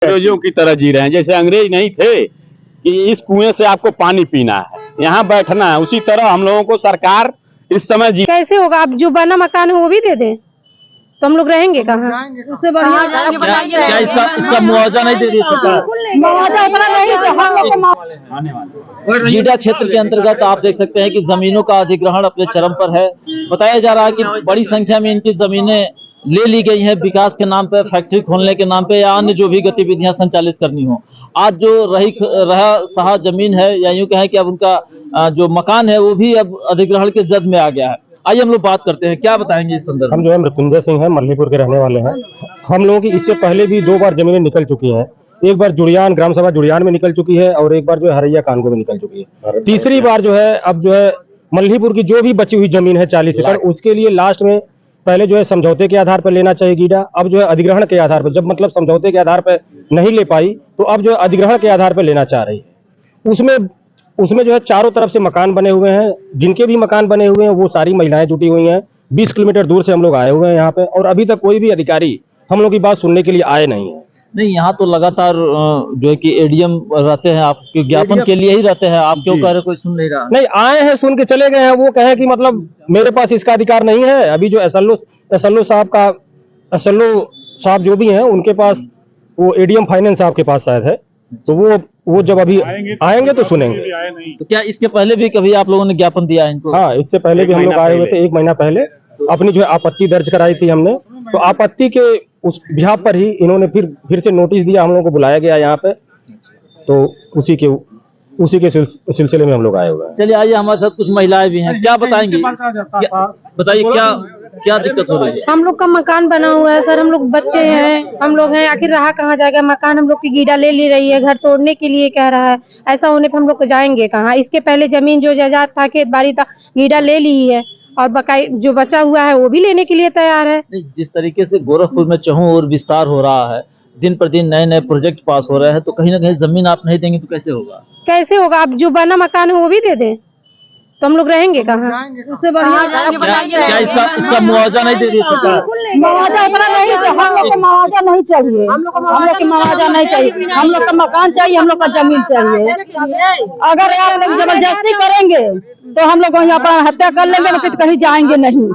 अंग्रेजों की तरह जी रहे हैं। जैसे अंग्रेज नहीं थे कि इस कुएं से आपको पानी पीना है, यहाँ बैठना है, उसी तरह हम लोगों को सरकार इस समय जी। कैसे होगा? आप जो बना मकान है वो भी दे दें तो हम लोग रहेंगे कहाँ? उससे बढ़िया क्या इसका मुआवजा नहीं दे रही सरकार? मुआवजा उतना नहीं। गीडा क्षेत्र के अंतर्गत आप देख सकते हैं कि जमीनों का अधिग्रहण अपने चरम पर है। बताया जा रहा है कि बड़ी संख्या में इनकी जमीनें ले ली गई हैं विकास के नाम पे, फैक्ट्री खोलने के नाम पे या अन्य जो भी गतिविधियां संचालित करनी हो। आज जो रहा सहा जमीन है या यूं कहें कि अब उनका जो मकान है वो भी अब अधिग्रहण के जद में आ गया है। आइए हम लोग बात करते हैं, क्या बताएंगे इस संदर्भ में? हम जो है मृत्युंजय सिंह है, मल्लीपुर के रहने वाले हैं। हम लोगों की इससे पहले भी 2 बार जमीनें निकल चुकी हैं। एक बार जुड़ियान ग्राम सभा जुड़ियान में निकल चुकी है और एक बार जो है हरैया कानगो में निकल चुकी है। तीसरी बार जो है अब जो है मल्लीपुर की जो भी बची हुई जमीन है 40 एकड़, उसके लिए लास्ट में पहले जो है समझौते के आधार पर लेना चाहिए गीडा, अब जो है अधिग्रहण के आधार पर, जब मतलब समझौते के आधार पर नहीं ले पाई तो अब जो है अधिग्रहण के आधार पर लेना चाह रही है। उसमें जो है चारों तरफ से मकान बने हुए हैं। जिनके भी मकान बने हुए हैं वो सारी महिलाएं जुटी हुई हैं। 20 किलोमीटर दूर से हम लोग आए हुए हैं यहाँ पे और अभी तक कोई भी अधिकारी हम लोग की बात सुनने के लिए आए नहीं है। नहीं, यहाँ तो लगातार जो है कि एडीएम रहते हैं, आपके ज्ञापन के लिए ही रहते हैं। आप क्यों कह रहे कोई सुन नहीं रहा? नहीं, आए हैं, सुन के चले गए हैं। वो कहे कि मतलब मेरे पास इसका अधिकार नहीं है। अभी जो एसएलओ साहब जो भी हैं उनके पास, वो एडीएम फाइनेंस साहब के पास शायद है, तो वो जब अभी आएंगे तो सुनेंगे। तो क्या इसके पहले भी कभी आप लोगों ने ज्ञापन दिया है इनको? हाँ, इससे पहले भी हम लोग आए हुए थे 1 महीना पहले। अपनी जो है आपत्ति दर्ज कराई थी हमने, तो आपत्ति के उस बिहाफ पर ही इन्होंने फिर से नोटिस दिया, हम लोगों को बुलाया गया यहाँ पे, तो उसी के सिलसिले में हम लोग आए हुए हैं। चलिए आइए, हमारे साथ कुछ महिलाएं भी हैं, क्या बताएंगी? बताइए क्या दिक्कत हो रही है? हम लोग का मकान बना हुआ है सर, हम लोग बच्चे हैं, हम लोग हैं, आखिर रहा कहाँ जाएगा? मकान हम लोग की गीडा ले रही है, घर तोड़ने के लिए कह रहा है। ऐसा होने पर हम लोग जाएंगे कहाँ? इसके पहले जमीन जो जायदाद था, खेत बाड़ी था, गीडा ले ली है और बकाई जो बचा हुआ है वो भी लेने के लिए तैयार है। जिस तरीके से गोरखपुर में चहुं और विस्तार हो रहा है, दिन पर दिन नए प्रोजेक्ट पास हो रहे हैं, तो कहीं ना कहीं जमीन आप नहीं देंगे तो कैसे होगा? कैसे होगा? आप जो बना मकान है वो भी दे दें तो हम लोग रहेंगे कहाँ? उससे बढ़िया क्या इसका मुआवजा नहीं दे रही सरकार? मुआवजा उतना नहीं, हम लोग को मुआवजा नहीं चाहिए, हम लोग को मुआवजा नहीं चाहिए। हम लोग का मकान चाहिए, हम लोग का जमीन चाहिए। अगर आप लोग जबरदस्ती करेंगे तो हम लोग यहाँ पर हत्या कर लेंगे, फिर कहीं जाएंगे नहीं।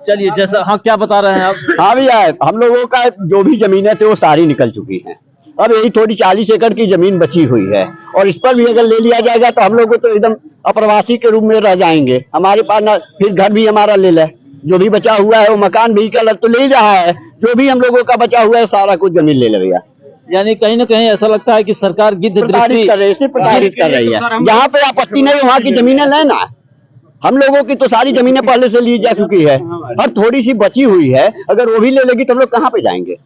चलिए, जैसा हाँ, क्या बता रहे हैं आप? हाँ भैया, हम लोगों का जो भी जमीनें थी वो सारी निकल चुकी हैं। अब यही थोड़ी 40 एकड़ की जमीन बची हुई है और इस पर भी अगर ले लिया जाएगा तो हम लोग को तो एकदम अप्रवासी के रूप में रह जाएंगे। हमारे पास ना फिर घर भी हमारा ले ले, जो भी बचा हुआ है वो मकान भी कलर तो ले ही रहा है, जो भी हम लोगों का बचा हुआ है सारा कुछ जमीन ले भैया। यानी कहीं ना कहीं ऐसा लगता है कि सरकार गिद्ध दृष्टि प्रताड़ित कर रही है। जहाँ पे आपत्ति नहीं वहाँ की जमीनें लेना। हम लोगों की तो सारी जमीनें पहले से ली जा चुकी है, अब थोड़ी सी बची हुई है, अगर वो भी ले लेगी तो हम लोग कहाँ पे जाएंगे?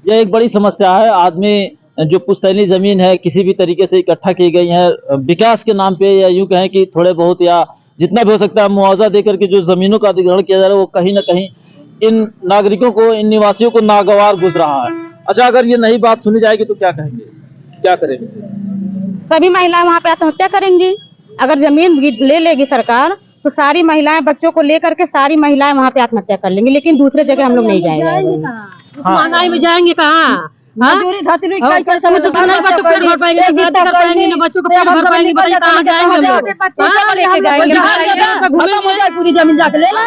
यह एक बड़ी समस्या है। आदमी जो पुश्तैनी जमीन है किसी भी तरीके से इकट्ठा की गई है विकास के नाम पे, या यूं कहें कि थोड़े बहुत या जितना भी हो सकता है मुआवजा देकर के जो जमीनों का अधिग्रहण किया जा रहा है, वो कहीं ना कहीं इन नागरिकों को, इन निवासियों को नागवार गुजर रहा है। अच्छा, अगर ये नई बात सुनी जाएगी तो क्या कहेंगे, क्या करेंगे? सभी महिलाएं वहाँ पे आत्महत्या करेंगी। अगर जमीन ले लेगी सरकार तो सारी महिलाएं, बच्चों को लेकर के सारी महिलाएं वहाँ पे आत्महत्या कर लेंगी, लेकिन दूसरे जगह हम लोग नहीं जाएंगे। महंगाई में जाएंगे कहाँ? पूरी जमीन जाके लेना।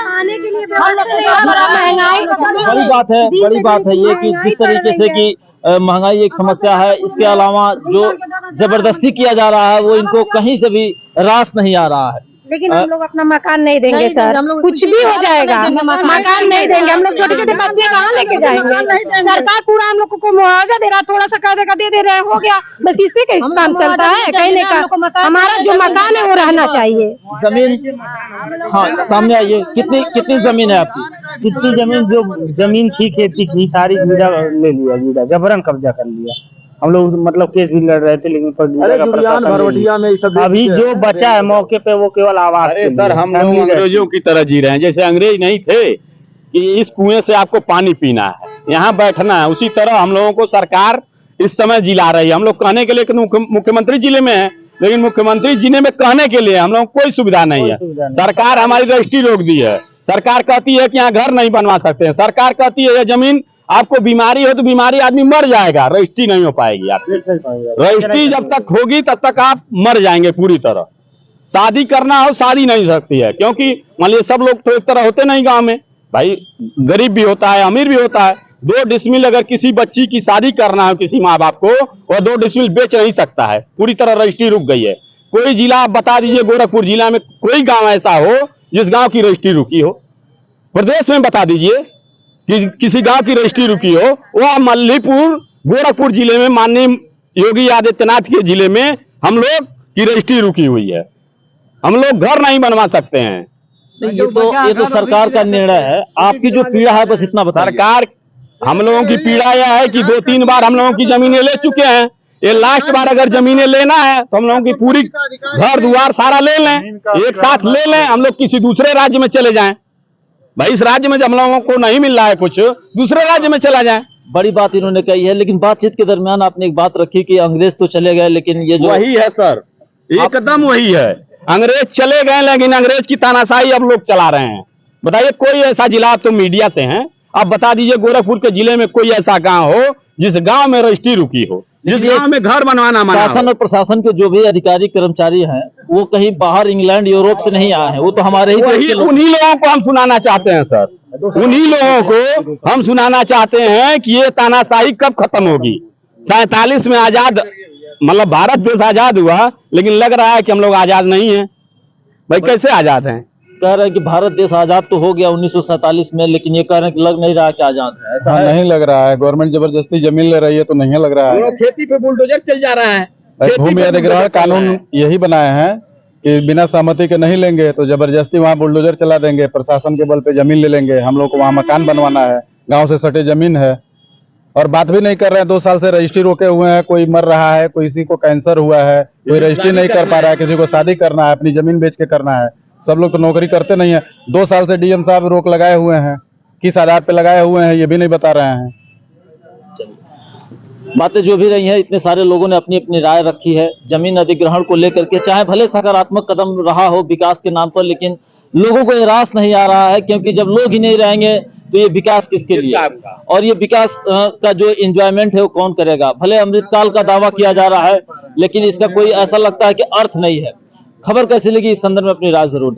बड़ी बात है ये कि जिस तरीके से कि महंगाई एक समस्या है, इसके अलावा जो जबरदस्ती किया जा रहा है वो इनको कहीं से भी रास नहीं आ रहा है। लेकिन हम लोग अपना मकान नहीं देंगे सर, कुछ भी हो जाएगा, मकान नहीं देंगे। हम लोग छोटे छोटे बच्चे कहाँ लेके जाएंगे? सरकार पूरा हम लोग को मुआवजा दे रहा, थोड़ा सा कह देगा दे रहे, हो गया बस, इससे कहीं काम चलता है? कहीं नहीं का हमारा जो मकान है वो रहना चाहिए। जमीन, हाँ सामने आइए, कितनी जमीन है आपकी? कितनी जमीन, जो जमीन थी खेती की सारी गीडा ले लिया, गीडा जबरन कब्जा कर लिया। हम लोग मतलब केस भी लड़ रहे थे, लेकिन अभी जो बचा है मौके पे वो केवल आवाज। सर, हम लोग अंग्रेजों की तरह जी रहे हैं। जैसे अंग्रेज नहीं थे कि इस कुएं से आपको पानी पीना है, यहाँ बैठना है, उसी तरह हम लोगों को सरकार इस समय जिला रही है। हम लोग कहने के लिए मुख्यमंत्री जिले में है, लेकिन मुख्यमंत्री जिले में कहने के लिए हम लोग कोई सुविधा नहीं है। सरकार हमारी रजिस्ट्री रोक दी है। सरकार कहती है कि यहाँ घर नहीं बनवा सकते हैं। सरकार कहती है ये जमीन आपको बीमारी हो तो बीमारी आदमी मर जाएगा, रजिस्ट्री नहीं हो पाएगी आपकी। रजिस्ट्री जब तक होगी तब तक आप मर जाएंगे पूरी तरह। शादी करना हो शादी नहीं सकती है, क्योंकि मान लीजिए सब लोग तो एक तरह होते नहीं गांव में, भाई गरीब भी होता है अमीर भी होता है। 2 डिसमिल अगर किसी बच्ची की शादी करना हो किसी माँ बाप को, वह 2 डिसमिल बेच नहीं सकता है, पूरी तरह रजिस्ट्री रुक गई है। कोई जिला आप बता दीजिए, गोरखपुर जिला में कोई गांव ऐसा हो जिस गांव की रजिस्ट्री रुकी हो, प्रदेश में बता दीजिए कि किसी गांव की रजिस्ट्री रुकी हो। वह मल्लीपुर गोरखपुर जिले में माननीय योगी आदित्यनाथ के जिले में हम लोग की रजिस्ट्री रुकी हुई है। हम लोग घर नहीं बनवा सकते हैं। ये तो सरकार का निर्णय है, आपकी जो पीड़ा है बस इतना बताइए। सरकार, हम लोगों की पीड़ा यह है कि 2-3 बार हम लोगों की जमीनें ले चुके हैं। ये लास्ट बार अगर जमीनें लेना है तो हम लोगों की पूरी घर द्वार सारा ले लें, एक साथ ले लें, हम लोग किसी दूसरे राज्य में चले जाएं। भाई इस राज्य में जब हम लोगों को नहीं मिल रहा है कुछ, दूसरे राज्य में चला जाए। बड़ी बात इन्होंने कही है, लेकिन बातचीत के दरमियान आपने एक बात रखी कि अंग्रेज तो चले गए, लेकिन ये जो वही है सर, एकदम वही है। अंग्रेज चले गए लेकिन अंग्रेज की तानाशाही अब लोग चला रहे हैं। बताइए कोई ऐसा जिला, आप तो मीडिया से हैं, आप बता दीजिए गोरखपुर के जिले में कोई ऐसा गांव हो जिस गांव में रजिस्ट्री रुकी हो, जिस गांव में घर बनवाना मना हो। शासन और प्रशासन के जो भी अधिकारी कर्मचारी हैं वो कहीं बाहर इंग्लैंड यूरोप से नहीं आए हैं, वो तो हमारे ही देश के लोग। उन्हीं लोगों को हम सुनाना चाहते हैं सर, उन्हीं लोगों को हम सुनाना चाहते हैं कि ये तानाशाही कब खत्म होगी। 47 में आजाद, मतलब भारत देश आजाद हुआ, लेकिन लग रहा है कि हम लोग आजाद नहीं हैं। भाई कैसे आजाद हैं? कह रहे हैं कि भारत देश आजाद तो हो गया 1947 में, लेकिन ये कह रहे हैं कि लग नहीं रहा कि आजाद है। ऐसा है? नहीं लग रहा है, गवर्नमेंट जबरदस्ती जमीन ले रही है तो नहीं लग रहा है। खेती पे बुलडोजर चल जा रहा है। भूमि अधिग्रहण कानून यही बनाए हैं कि बिना सहमति के नहीं लेंगे तो जबरदस्ती वहाँ बुलडोजर चला देंगे, प्रशासन के बल पे जमीन ले लेंगे। हम लोग को वहाँ मकान बनवाना है, गांव से सटे जमीन है, और बात भी नहीं कर रहे हैं। 2 साल से रजिस्ट्री रोके हुए हैं, कोई मर रहा है, किसी को कैंसर हुआ है, कोई रजिस्ट्री नहीं कर पा रहा है, किसी को शादी करना है, अपनी जमीन बेच के करना है। सब लोग तो नौकरी करते नहीं है। 2 साल से डीएम साहब रोक लगाए हुए हैं, किस आधार पे लगाए हुए हैं ये भी नहीं बता रहे हैं। बातें जो भी रही हैं, इतने सारे लोगों ने अपनी अपनी राय रखी है जमीन अधिग्रहण को लेकर के। चाहे भले सकारात्मक कदम रहा हो विकास के नाम पर, लेकिन लोगों को ये रास नहीं आ रहा है, क्योंकि जब लोग ही नहीं रहेंगे तो ये विकास किसके लिए, और ये विकास का जो एंजॉयमेंट है वो कौन करेगा। भले अमृतकाल का दावा किया जा रहा है, लेकिन इसका कोई ऐसा लगता है कि अर्थ नहीं है। खबर कैसी लगी इस संदर्भ में अपनी राय जरूर